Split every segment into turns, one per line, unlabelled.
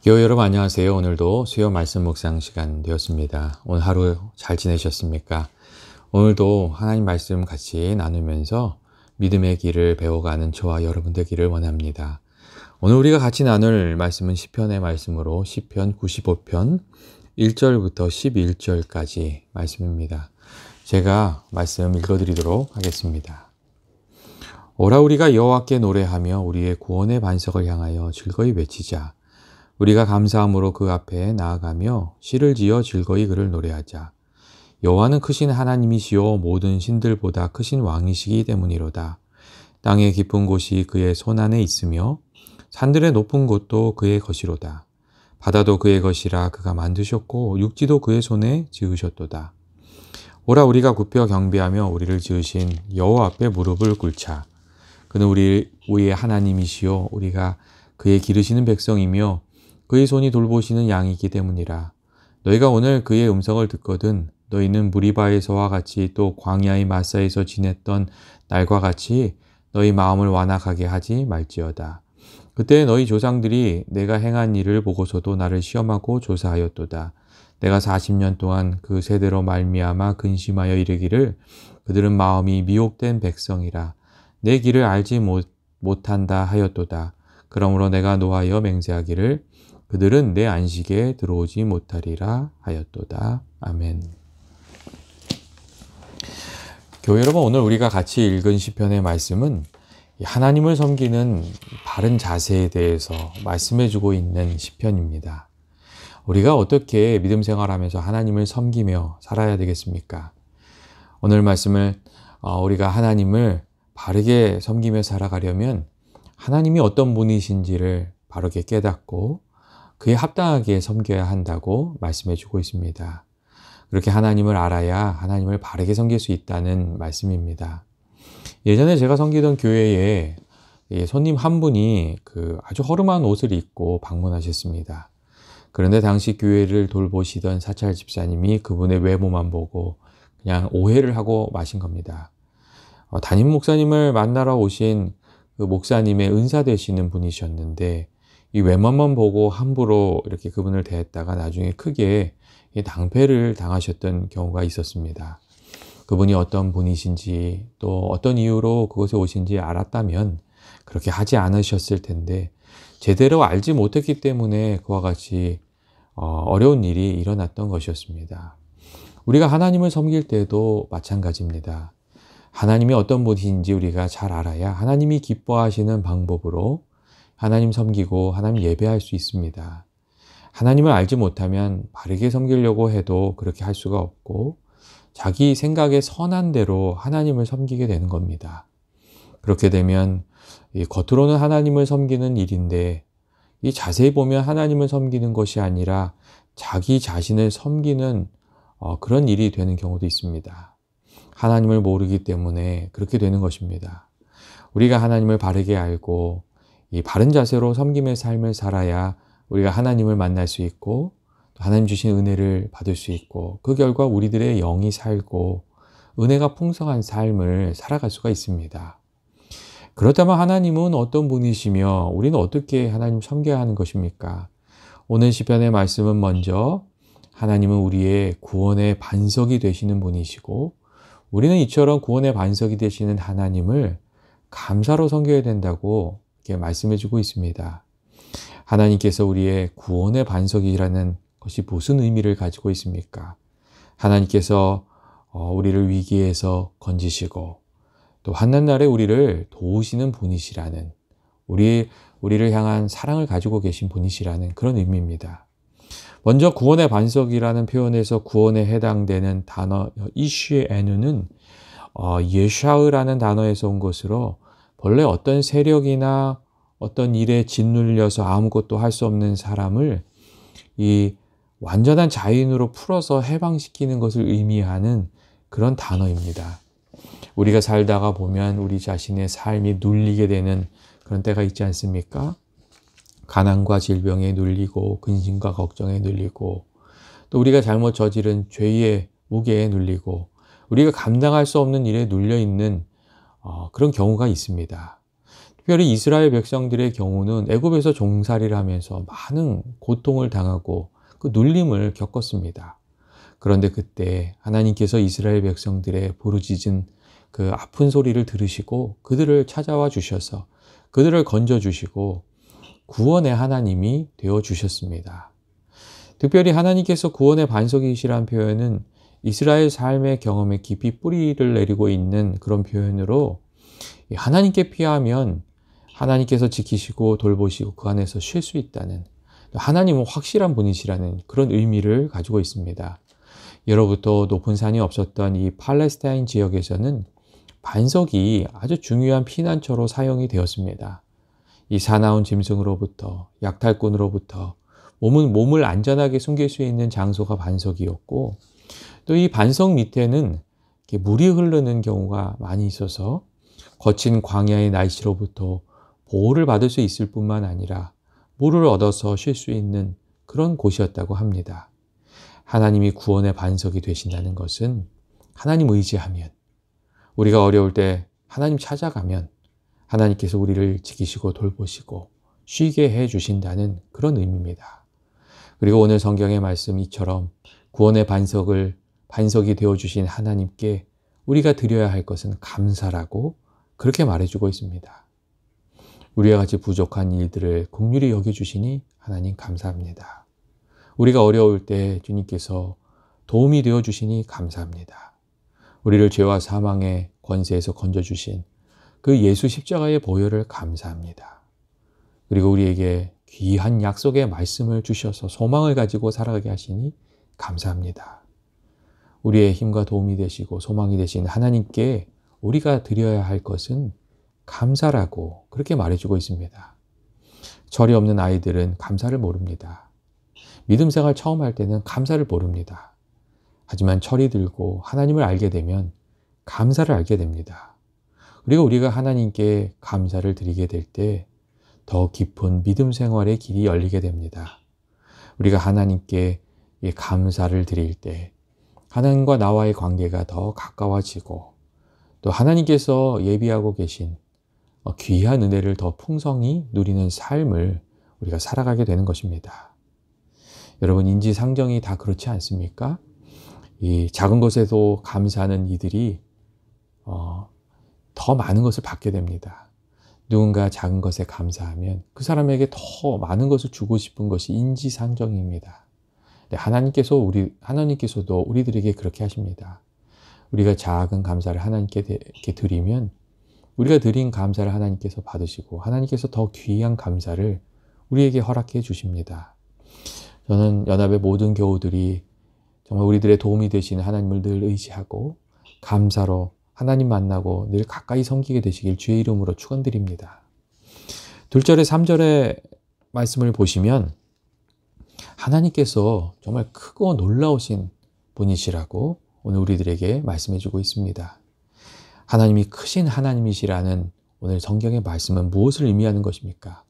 교회 여러분 안녕하세요. 오늘도 수요 말씀 묵상 시간 되었습니다. 오늘 하루 잘 지내셨습니까? 오늘도 하나님 말씀 같이 나누면서 믿음의 길을 배워가는 저와 여러분 되기를 원합니다. 오늘 우리가 같이 나눌 말씀은 시편의 말씀으로 시편 95편 1절부터 11절까지 말씀입니다. 제가 말씀 읽어드리도록 하겠습니다. 오라 우리가 여호와께 노래하며 우리의 구원의 반석을 향하여 즐거이 외치자. 우리가 감사함으로 그 앞에 나아가며 시를 지어 즐거이 그를 노래하자. 여호와는 크신 하나님이시요 모든 신들보다 크신 왕이시기 때문이로다. 땅의 깊은 곳이 그의 손 안에 있으며 산들의 높은 곳도 그의 것이로다. 바다도 그의 것이라 그가 만드셨고 육지도 그의 손에 지으셨도다. 오라 우리가 굽혀 경배하며 우리를 지으신 여호와 앞에 무릎을 꿇자. 그는 우리의 하나님이시요 우리가 그의 기르시는 백성이며 그의 손이 돌보시는 양이기 때문이라. 너희가 오늘 그의 음성을 듣거든 너희는 무리바에서와 같이 또 광야의 마사에서 지냈던 날과 같이 너희 마음을 완악하게 하지 말지어다. 그때 너희 조상들이 내가 행한 일을 보고서도 나를 시험하고 조사하였도다. 내가 40년 동안 그 세대로 말미암아 근심하여 이르기를 그들은 마음이 미혹된 백성이라 내 길을 알지 못한다 하였도다. 그러므로 내가 노하여 맹세하기를 그들은 내 안식에 들어오지 못하리라 하였도다. 아멘. 교회 여러분, 오늘 우리가 같이 읽은 시편의 말씀은 하나님을 섬기는 바른 자세에 대해서 말씀해주고 있는 시편입니다. 우리가 어떻게 믿음 생활하면서 하나님을 섬기며 살아야 되겠습니까? 오늘 말씀을 우리가 하나님을 바르게 섬기며 살아가려면 하나님이 어떤 분이신지를 바르게 깨닫고 그에 합당하게 섬겨야 한다고 말씀해 주고 있습니다. 그렇게 하나님을 알아야 하나님을 바르게 섬길 수 있다는 말씀입니다. 예전에 제가 섬기던 교회에 손님 한 분이 아주 허름한 옷을 입고 방문하셨습니다. 그런데 당시 교회를 돌보시던 사찰 집사님이 그분의 외모만 보고 그냥 오해를 하고 마신 겁니다. 담임 목사님을 만나러 오신 그 목사님의 은사 되시는 분이셨는데 이 외모만 보고 함부로 이렇게 그분을 대했다가 나중에 크게 낭패를 당하셨던 경우가 있었습니다. 그분이 어떤 분이신지 또 어떤 이유로 그곳에 오신지 알았다면 그렇게 하지 않으셨을 텐데 제대로 알지 못했기 때문에 그와 같이 어려운 일이 일어났던 것이었습니다. 우리가 하나님을 섬길 때도 마찬가지입니다. 하나님이 어떤 분이신지 우리가 잘 알아야 하나님이 기뻐하시는 방법으로 하나님 섬기고 하나님 예배할 수 있습니다. 하나님을 알지 못하면 바르게 섬기려고 해도 그렇게 할 수가 없고 자기 생각에 선한 대로 하나님을 섬기게 되는 겁니다. 그렇게 되면 겉으로는 하나님을 섬기는 일인데 이 자세히 보면 하나님을 섬기는 것이 아니라 자기 자신을 섬기는 그런 일이 되는 경우도 있습니다. 하나님을 모르기 때문에 그렇게 되는 것입니다. 우리가 하나님을 바르게 알고 이 바른 자세로 섬김의 삶을 살아야 우리가 하나님을 만날 수 있고 하나님 주신 은혜를 받을 수 있고 그 결과 우리들의 영이 살고 은혜가 풍성한 삶을 살아갈 수가 있습니다. 그렇다면 하나님은 어떤 분이시며 우리는 어떻게 하나님 섬겨야 하는 것입니까? 오늘 시편의 말씀은 먼저 하나님은 우리의 구원의 반석이 되시는 분이시고 우리는 이처럼 구원의 반석이 되시는 하나님을 감사로 섬겨야 된다고 이렇게 말씀해 주고 있습니다. 하나님께서 우리의 구원의 반석이라는 것이 무슨 의미를 가지고 있습니까? 하나님께서 우리를 위기에서 건지시고 또 환난날에 우리를 도우시는 분이시라는 우리를 향한 사랑을 가지고 계신 분이시라는 그런 의미입니다. 먼저 구원의 반석이라는 표현에서 구원에 해당되는 단어 이슈에누는 예샤으라는 단어에서 온 것으로 본래 어떤 세력이나 어떤 일에 짓눌려서 아무것도 할 수 없는 사람을 이 완전한 자인으로 풀어서 해방시키는 것을 의미하는 그런 단어입니다. 우리가 살다가 보면 우리 자신의 삶이 눌리게 되는 그런 때가 있지 않습니까? 가난과 질병에 눌리고 근심과 걱정에 눌리고 또 우리가 잘못 저지른 죄의 무게에 눌리고 우리가 감당할 수 없는 일에 눌려 있는 그런 경우가 있습니다. 특별히 이스라엘 백성들의 경우는 애굽에서 종살이를 하면서 많은 고통을 당하고 그 눌림을 겪었습니다. 그런데 그때 하나님께서 이스라엘 백성들의 부르짖은 그 아픈 소리를 들으시고 그들을 찾아와 주셔서 그들을 건져주시고 구원의 하나님이 되어주셨습니다. 특별히 하나님께서 구원의 반석이시라는 표현은 이스라엘 삶의 경험에 깊이 뿌리를 내리고 있는 그런 표현으로 하나님께 피하면 하나님께서 지키시고 돌보시고 그 안에서 쉴 수 있다는, 하나님은 확실한 분이시라는 그런 의미를 가지고 있습니다. 예로부터 높은 산이 없었던 이 팔레스타인 지역에서는 반석이 아주 중요한 피난처로 사용이 되었습니다. 이 사나운 짐승으로부터, 약탈꾼으로부터 몸을 안전하게 숨길 수 있는 장소가 반석이었고, 또 이 반석 밑에는 물이 흐르는 경우가 많이 있어서 거친 광야의 날씨로부터 보호를 받을 수 있을 뿐만 아니라 물을 얻어서 쉴 수 있는 그런 곳이었다고 합니다. 하나님이 구원의 반석이 되신다는 것은 하나님 의지하면, 우리가 어려울 때 하나님 찾아가면 하나님께서 우리를 지키시고 돌보시고 쉬게 해 주신다는 그런 의미입니다. 그리고 오늘 성경의 말씀 이처럼 구원의 반석이 되어주신 하나님께 우리가 드려야 할 것은 감사라고 그렇게 말해주고 있습니다. 우리와 같이 부족한 일들을 긍휼히 여겨주시니 하나님 감사합니다. 우리가 어려울 때 주님께서 도움이 되어주시니 감사합니다. 우리를 죄와 사망의 권세에서 건져주신 그 예수 십자가의 보혈을 감사합니다. 그리고 우리에게 귀한 약속의 말씀을 주셔서 소망을 가지고 살아가게 하시니 감사합니다. 우리의 힘과 도움이 되시고 소망이 되신 하나님께 우리가 드려야 할 것은 감사라고 그렇게 말해주고 있습니다. 철이 없는 아이들은 감사를 모릅니다. 믿음 생활 처음 할 때는 감사를 모릅니다. 하지만 철이 들고 하나님을 알게 되면 감사를 알게 됩니다. 그리고 우리가 하나님께 감사를 드리게 될 때 더 깊은 믿음 생활의 길이 열리게 됩니다. 우리가 하나님께 감사를 드릴 때 하나님과 나와의 관계가 더 가까워지고, 또 하나님께서 예비하고 계신 귀한 은혜를 더 풍성히 누리는 삶을 우리가 살아가게 되는 것입니다. 여러분, 인지상정이 다 그렇지 않습니까? 이 작은 것에도 감사하는 이들이 더 많은 것을 받게 됩니다. 누군가 작은 것에 감사하면 그 사람에게 더 많은 것을 주고 싶은 것이 인지상정입니다. 하나님께서도 우리들에게 그렇게 하십니다. 우리가 작은 감사를 하나님께 드리면 우리가 드린 감사를 하나님께서 받으시고 하나님께서 더 귀한 감사를 우리에게 허락해 주십니다. 저는 연합의 모든 교우들이 정말 우리들의 도움이 되시는 하나님을 늘 의지하고 감사로 하나님 만나고 늘 가까이 섬기게 되시길 주의 이름으로 축원드립니다. 2절에 3절의 말씀을 보시면 하나님께서 정말 크고 놀라우신 분이시라고 오늘 우리들에게 말씀해 주고 있습니다. 하나님이 크신 하나님이시라는 오늘 성경의 말씀은 무엇을 의미하는 것입니까?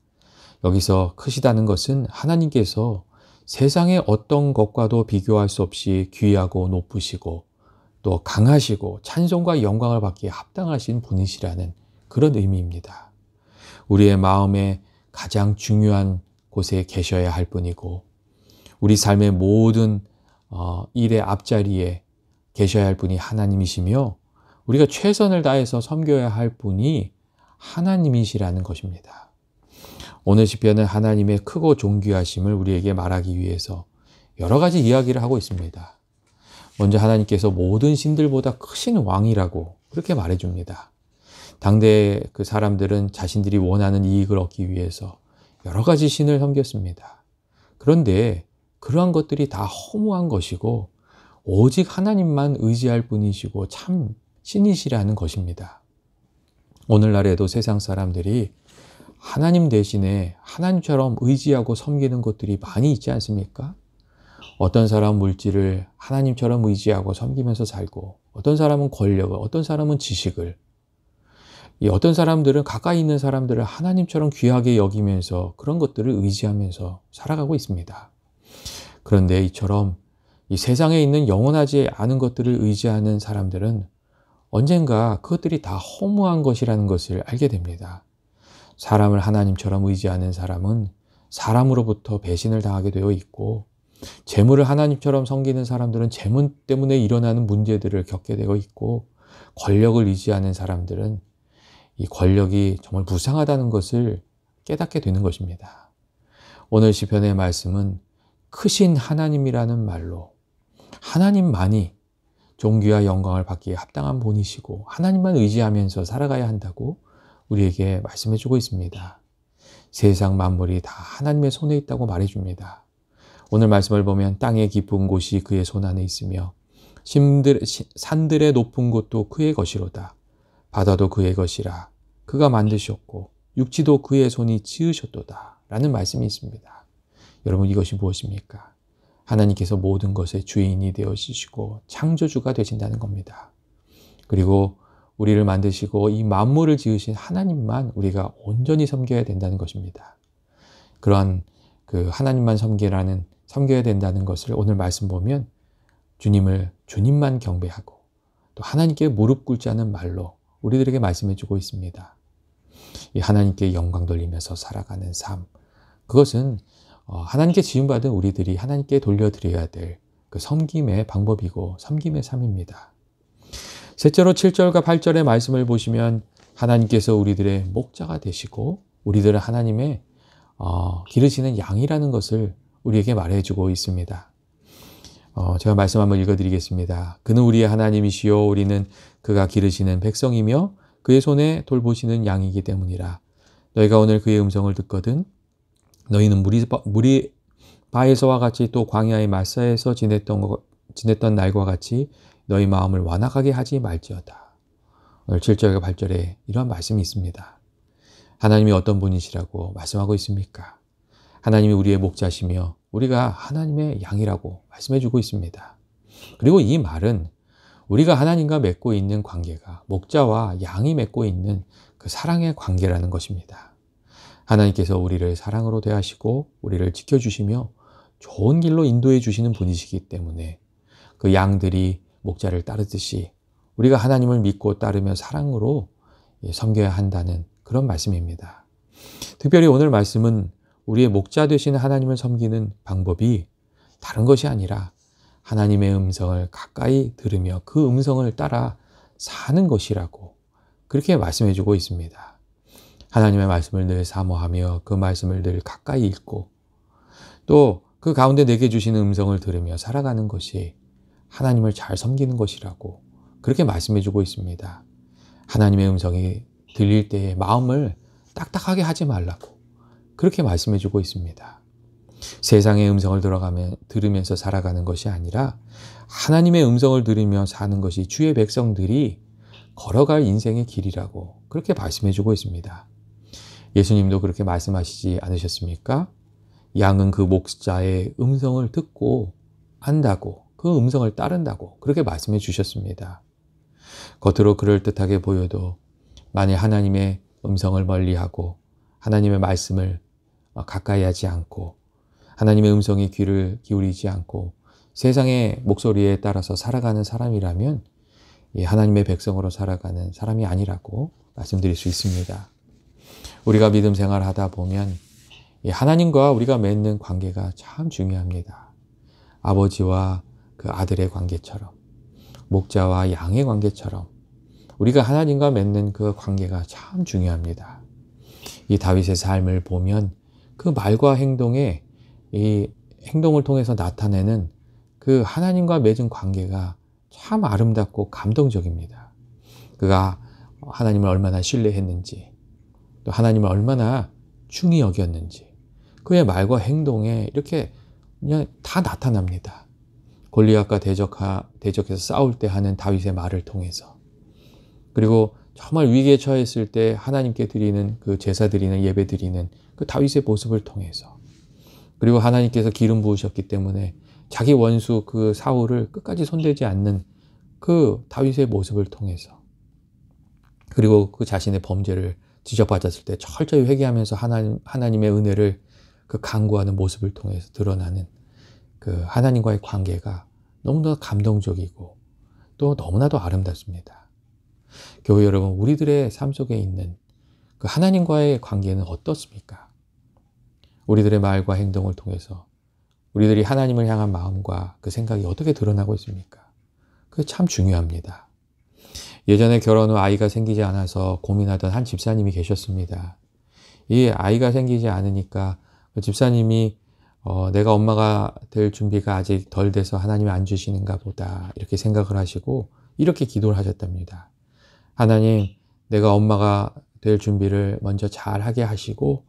여기서 크시다는 것은 하나님께서 세상의 어떤 것과도 비교할 수 없이 귀하고 높으시고 또 강하시고 찬송과 영광을 받기에 합당하신 분이시라는 그런 의미입니다. 우리의 마음에 가장 중요한 곳에 계셔야 할 분이고 우리 삶의 모든 일의 앞자리에 계셔야 할 분이 하나님이시며 우리가 최선을 다해서 섬겨야 할 분이 하나님이시라는 것입니다. 오늘 시편은 하나님의 크고 존귀하심을 우리에게 말하기 위해서 여러 가지 이야기를 하고 있습니다. 먼저 하나님께서 모든 신들보다 크신 왕이라고 그렇게 말해줍니다. 당대 그 사람들은 자신들이 원하는 이익을 얻기 위해서 여러 가지 신을 섬겼습니다. 그런데 그러한 것들이 다 허무한 것이고 오직 하나님만 의지할 뿐이시고 참 신이시라는 것입니다. 오늘날에도 세상 사람들이 하나님 대신에 하나님처럼 의지하고 섬기는 것들이 많이 있지 않습니까? 어떤 사람은 물질을 하나님처럼 의지하고 섬기면서 살고, 어떤 사람은 권력을, 어떤 사람은 지식을, 어떤 사람들은 가까이 있는 사람들을 하나님처럼 귀하게 여기면서 그런 것들을 의지하면서 살아가고 있습니다. 그런데 이처럼 이 세상에 있는 영원하지 않은 것들을 의지하는 사람들은 언젠가 그것들이 다 허무한 것이라는 것을 알게 됩니다. 사람을 하나님처럼 의지하는 사람은 사람으로부터 배신을 당하게 되어 있고, 재물을 하나님처럼 섬기는 사람들은 재물 때문에 일어나는 문제들을 겪게 되어 있고, 권력을 의지하는 사람들은 이 권력이 정말 무상하다는 것을 깨닫게 되는 것입니다. 오늘 시편의 말씀은 크신 하나님이라는 말로 하나님만이 존귀와 영광을 받기에 합당한 분이시고 하나님만 의지하면서 살아가야 한다고 우리에게 말씀해 주고 있습니다. 세상 만물이 다 하나님의 손에 있다고 말해줍니다. 오늘 말씀을 보면 땅의 깊은 곳이 그의 손 안에 있으며 산들의 높은 곳도 그의 것이로다. 바다도 그의 것이라. 그가 만드셨고 육지도 그의 손이 지으셨도다. 라는 말씀이 있습니다. 여러분, 이것이 무엇입니까? 하나님께서 모든 것의 주인이 되어주시고 창조주가 되신다는 겁니다. 그리고 우리를 만드시고 이 만물을 지으신 하나님만 우리가 온전히 섬겨야 된다는 것입니다. 그러한 그 하나님만 섬겨야 된다는 것을 오늘 말씀 보면 주님만 경배하고 또 하나님께 무릎 꿇지 않은 말로 우리들에게 말씀해 주고 있습니다. 이 하나님께 영광 돌리면서 살아가는 삶, 그것은 하나님께 지음받은 우리들이 하나님께 돌려드려야 될 그 섬김의 방법이고 섬김의 삶입니다. 셋째로 7절과 8절의 말씀을 보시면 하나님께서 우리들의 목자가 되시고 우리들은 하나님의 기르시는 양이라는 것을 우리에게 말해주고 있습니다. 제가 말씀 한번 읽어드리겠습니다. 그는 우리의 하나님이시요 우리는 그가 기르시는 백성이며 그의 손에 돌보시는 양이기 때문이라. 너희가 오늘 그의 음성을 듣거든 너희는 무리바에서와 같이 또 광야의 마사에서 지냈던 날과 같이 너희 마음을 완악하게 하지 말지어다. 오늘 7절과 8절에 이런 말씀이 있습니다. 하나님이 어떤 분이시라고 말씀하고 있습니까? 하나님이 우리의 목자시며 우리가 하나님의 양이라고 말씀해 주고 있습니다. 그리고 이 말은 우리가 하나님과 맺고 있는 관계가 목자와 양이 맺고 있는 그 사랑의 관계라는 것입니다. 하나님께서 우리를 사랑으로 대하시고 우리를 지켜주시며 좋은 길로 인도해 주시는 분이시기 때문에 그 양들이 목자를 따르듯이 우리가 하나님을 믿고 따르며 사랑으로 섬겨야 한다는 그런 말씀입니다. 특별히 오늘 말씀은 우리의 목자 되신 하나님을 섬기는 방법이 다른 것이 아니라 하나님의 음성을 가까이 들으며 그 음성을 따라 사는 것이라고 그렇게 말씀해 주고 있습니다. 하나님의 말씀을 늘 사모하며 그 말씀을 늘 가까이 읽고 또 그 가운데 내게 주시는 음성을 들으며 살아가는 것이 하나님을 잘 섬기는 것이라고 그렇게 말씀해 주고 있습니다. 하나님의 음성이 들릴 때에 마음을 딱딱하게 하지 말라고 그렇게 말씀해 주고 있습니다. 세상의 음성을 들으면서 살아가는 것이 아니라 하나님의 음성을 들으며 사는 것이 주의 백성들이 걸어갈 인생의 길이라고 그렇게 말씀해 주고 있습니다. 예수님도 그렇게 말씀하시지 않으셨습니까? 양은 그 목자의 음성을 듣고 안다고 그 음성을 따른다고 그렇게 말씀해 주셨습니다. 겉으로 그럴듯하게 보여도 만일 하나님의 음성을 멀리하고 하나님의 말씀을 가까이 하지 않고 하나님의 음성에 귀를 기울이지 않고 세상의 목소리에 따라서 살아가는 사람이라면 하나님의 백성으로 살아가는 사람이 아니라고 말씀드릴 수 있습니다. 우리가 믿음 생활을 하다 보면 하나님과 우리가 맺는 관계가 참 중요합니다. 아버지와 그 아들의 관계처럼 목자와 양의 관계처럼 우리가 하나님과 맺는 그 관계가 참 중요합니다. 이 다윗의 삶을 보면 그 말과 행동을 통해서 나타내는 그 하나님과 맺은 관계가 참 아름답고 감동적입니다. 그가 하나님을 얼마나 신뢰했는지 또 하나님을 얼마나 중히 여겼는지 그의 말과 행동에 이렇게 그냥 다 나타납니다. 골리앗과 대적해서 싸울 때 하는 다윗의 말을 통해서 그리고 정말 위기에 처했을 때 하나님께 드리는 그 제사 드리는 예배 드리는 그 다윗의 모습을 통해서 그리고 하나님께서 기름 부으셨기 때문에 자기 원수 그 사울을 끝까지 손대지 않는 그 다윗의 모습을 통해서 그리고 그 자신의 범죄를 지적받았을 때 철저히 회개하면서 하나님의 은혜를 그 간구하는 모습을 통해서 드러나는 그 하나님과의 관계가 너무나 감동적이고 또 너무나도 아름답습니다. 교회 여러분, 우리들의 삶 속에 있는 그 하나님과의 관계는 어떻습니까? 우리들의 말과 행동을 통해서 우리들이 하나님을 향한 마음과 그 생각이 어떻게 드러나고 있습니까? 그게 참 중요합니다. 예전에 결혼 후 아이가 생기지 않아서 고민하던 한 집사님이 계셨습니다. 이 아이가 생기지 않으니까 그 집사님이 내가 엄마가 될 준비가 아직 덜 돼서 하나님이 안 주시는가 보다 이렇게 생각을 하시고 이렇게 기도를 하셨답니다. 하나님, 내가 엄마가 될 준비를 먼저 잘 하게 하시고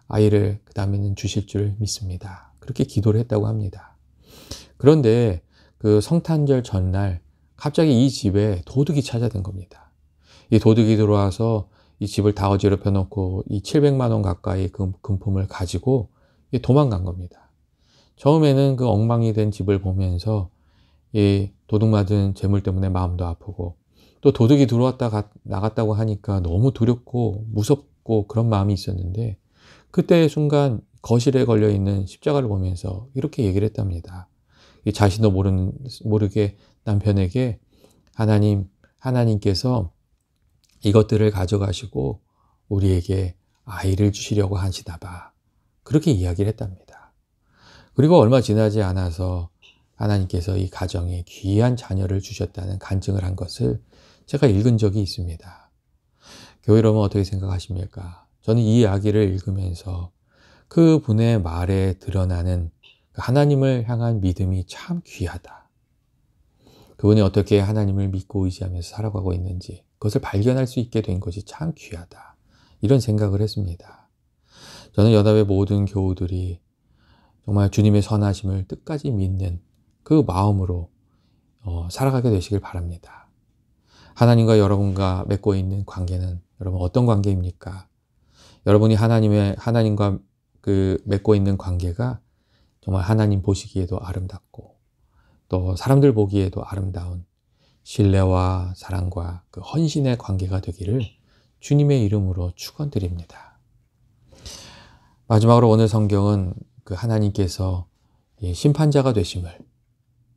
아이를 그 다음에는 주실 줄 믿습니다. 그렇게 기도를 했다고 합니다. 그런데 그 성탄절 전날 갑자기 이 집에 도둑이 찾아든 겁니다. 이 도둑이 들어와서 이 집을 다 어지럽혀 놓고 이 700만 원 가까이 그 금품을 가지고 도망간 겁니다. 처음에는 그 엉망이 된 집을 보면서 이 도둑맞은 재물 때문에 마음도 아프고 또 도둑이 들어왔다 나갔다고 하니까 너무 두렵고 무섭고 그런 마음이 있었는데 그때 순간 거실에 걸려있는 십자가를 보면서 이렇게 얘기를 했답니다. 자신도 모르게 남편에게 하나님께서 이것들을 가져가시고 우리에게 아이를 주시려고 하시나 봐. 그렇게 이야기를 했답니다. 그리고 얼마 지나지 않아서 하나님께서 이 가정에 귀한 자녀를 주셨다는 간증을 한 것을 제가 읽은 적이 있습니다. 교회 여러분 어떻게 생각하십니까? 저는 이 이야기를 읽으면서 그 분의 말에 드러나는 하나님을 향한 믿음이 참 귀하다. 그분이 어떻게 하나님을 믿고 의지하면서 살아가고 있는지 그것을 발견할 수 있게 된 것이 참 귀하다. 이런 생각을 했습니다. 저는 연합의 모든 교우들이 정말 주님의 선하심을 끝까지 믿는 그 마음으로 살아가게 되시길 바랍니다. 하나님과 여러분과 맺고 있는 관계는 여러분 어떤 관계입니까? 여러분이 하나님과 그 맺고 있는 관계가 정말 하나님 보시기에도 아름답고 또 사람들 보기에도 아름다운 신뢰와 사랑과 그 헌신의 관계가 되기를 주님의 이름으로 축원드립니다. 마지막으로 오늘 성경은 그 하나님께서 심판자가 되심을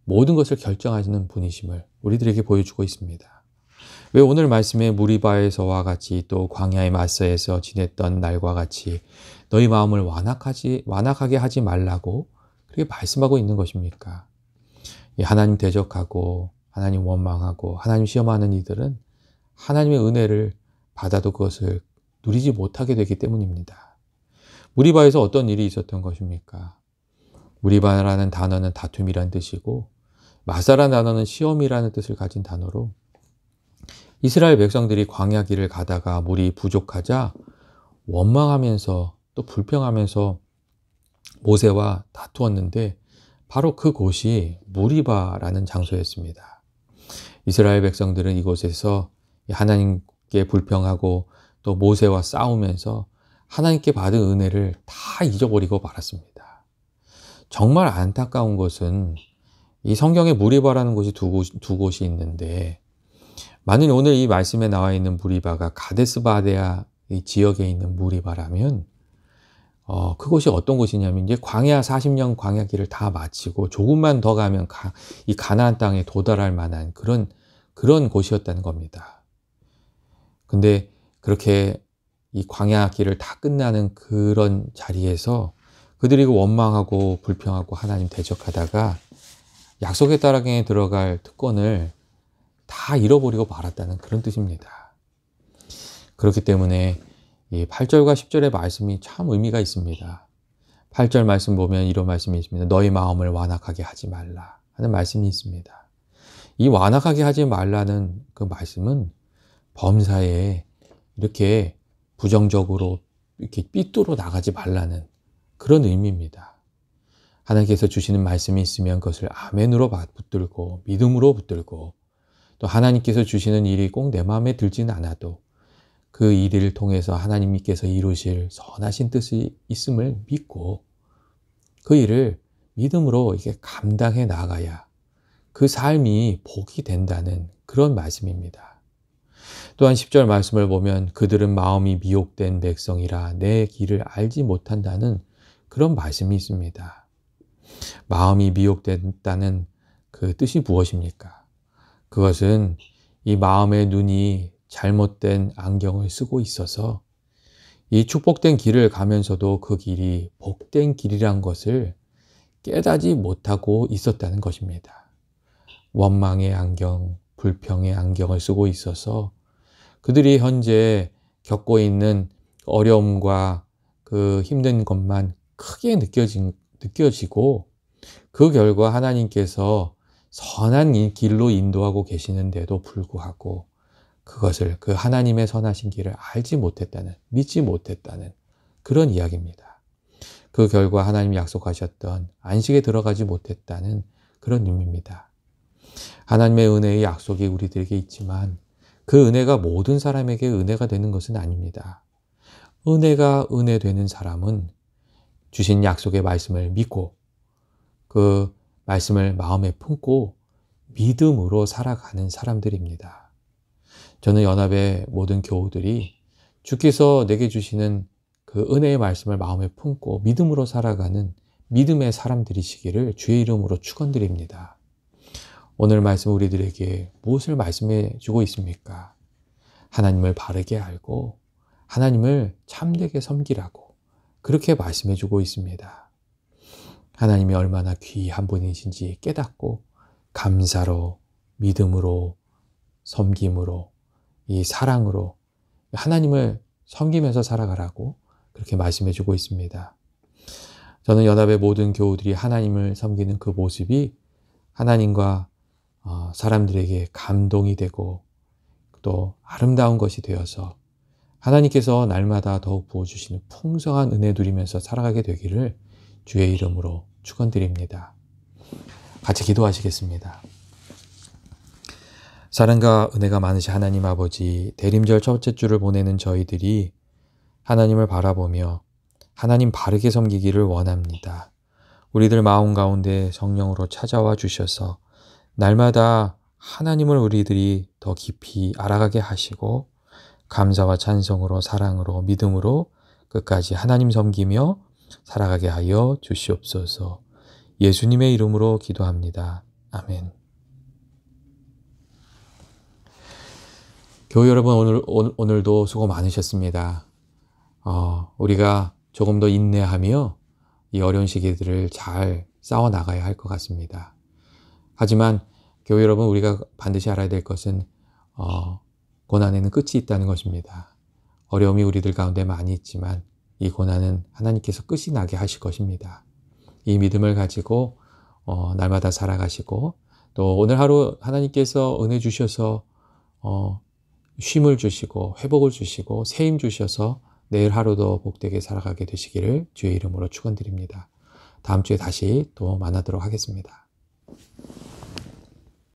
모든 것을 결정하시는 분이심을 우리들에게 보여주고 있습니다. 왜 오늘 말씀에 무리바에서와 같이 또 광야의 마사에서 지냈던 날과 같이 너희 마음을 완악하게 하지 말라고 그렇게 말씀하고 있는 것입니까? 하나님 대적하고 하나님 원망하고 하나님 시험하는 이들은 하나님의 은혜를 받아도 그것을 누리지 못하게 되기 때문입니다. 무리바에서 어떤 일이 있었던 것입니까? 무리바라는 단어는 다툼이라는 뜻이고 마사라는 단어는 시험이라는 뜻을 가진 단어로 이스라엘 백성들이 광야 길을 가다가 물이 부족하자 원망하면서 또 불평하면서 모세와 다투었는데 바로 그곳이 무리바라는 장소였습니다. 이스라엘 백성들은 이곳에서 하나님께 불평하고 또 모세와 싸우면서 하나님께 받은 은혜를 다 잊어버리고 말았습니다. 정말 안타까운 것은 이 성경에 무리바라는 곳이 두 곳이 있는데 만일 오늘 이 말씀에 나와 있는 무리바가 가데스바네아 이 지역에 있는 무리바라면 그곳이 어떤 곳이냐면 이제 광야 40년 광야 길을 다 마치고 조금만 더 가면 이 가나안 땅에 도달할 만한 그런 곳이었다는 겁니다. 근데 그렇게 이 광야 길을 다 끝나는 그런 자리에서 그들이 원망하고 불평하고 하나님 대적하다가 약속의 땅에 들어갈 특권을 다 잃어버리고 말았다는 그런 뜻입니다. 그렇기 때문에 이 8절과 10절의 말씀이 참 의미가 있습니다. 8절 말씀 보면 이런 말씀이 있습니다. 너희 마음을 완악하게 하지 말라 하는 말씀이 있습니다. 이 완악하게 하지 말라는 그 말씀은 범사에 이렇게 부정적으로 이렇게 삐뚤어 나가지 말라는 그런 의미입니다. 하나님께서 주시는 말씀이 있으면 그것을 아멘으로 붙들고 믿음으로 붙들고 또 하나님께서 주시는 일이 꼭 내 마음에 들지는 않아도 그 일을 통해서 하나님께서 이루실 선하신 뜻이 있음을 믿고 그 일을 믿음으로 이게 감당해 나가야 그 삶이 복이 된다는 그런 말씀입니다. 또한 10절 말씀을 보면 그들은 마음이 미혹된 백성이라 내 길을 알지 못한다는 그런 말씀이 있습니다. 마음이 미혹됐다는 그 뜻이 무엇입니까? 그것은 이 마음의 눈이 잘못된 안경을 쓰고 있어서 이 축복된 길을 가면서도 그 길이 복된 길이란 것을 깨닫지 못하고 있었다는 것입니다. 원망의 안경, 불평의 안경을 쓰고 있어서 그들이 현재 겪고 있는 어려움과 그 힘든 것만 크게 느껴지고 그 결과 하나님께서 선한 길로 인도하고 계시는데도 불구하고 그것을 그 하나님의 선하신 길을 알지 못했다는, 믿지 못했다는 그런 이야기입니다. 그 결과 하나님이 약속하셨던 안식에 들어가지 못했다는 그런 의미입니다. 하나님의 은혜의 약속이 우리들에게 있지만 그 은혜가 모든 사람에게 은혜가 되는 것은 아닙니다. 은혜가 은혜 되는 사람은 주신 약속의 말씀을 믿고 그 말씀을 마음에 품고 믿음으로 살아가는 사람들입니다. 저는 연합의 모든 교우들이 주께서 내게 주시는 그 은혜의 말씀을 마음에 품고 믿음으로 살아가는 믿음의 사람들이시기를 주의 이름으로 축원드립니다. 오늘 말씀 우리들에게 무엇을 말씀해 주고 있습니까? 하나님을 바르게 알고 하나님을 참되게 섬기라고 그렇게 말씀해 주고 있습니다. 하나님이 얼마나 귀한 분이신지 깨닫고 감사로, 믿음으로, 섬김으로, 이 사랑으로 하나님을 섬기면서 살아가라고 그렇게 말씀해 주고 있습니다. 저는 연합의 모든 교우들이 하나님을 섬기는 그 모습이 하나님과 사람들에게 감동이 되고 또 아름다운 것이 되어서 하나님께서 날마다 더욱 부어주시는 풍성한 은혜 누리면서 살아가게 되기를 주의 이름으로 축원드립니다. 같이 기도하시겠습니다. 사랑과 은혜가 많으신 하나님 아버지, 대림절 첫째 주를 보내는 저희들이 하나님을 바라보며 하나님 바르게 섬기기를 원합니다. 우리들 마음 가운데 성령으로 찾아와 주셔서 날마다 하나님을 우리들이 더 깊이 알아가게 하시고 감사와 찬송으로 사랑으로 믿음으로 끝까지 하나님 섬기며 살아가게 하여 주시옵소서. 예수님의 이름으로 기도합니다. 아멘. 교회 여러분, 오늘도 수고 많으셨습니다. 우리가 조금 더 인내하며 이 어려운 시기들을 잘 싸워나가야 할 것 같습니다. 하지만 교회 여러분, 우리가 반드시 알아야 될 것은 고난에는 끝이 있다는 것입니다. 어려움이 우리들 가운데 많이 있지만 이 고난은 하나님께서 끝이 나게 하실 것입니다. 이 믿음을 가지고 날마다 살아가시고 또 오늘 하루 하나님께서 은혜 주셔서 쉼을 주시고 회복을 주시고 새 힘 주셔서 내일 하루도 복되게 살아가게 되시기를 주의 이름으로 축원드립니다. 다음 주에 다시 또 만나도록 하겠습니다.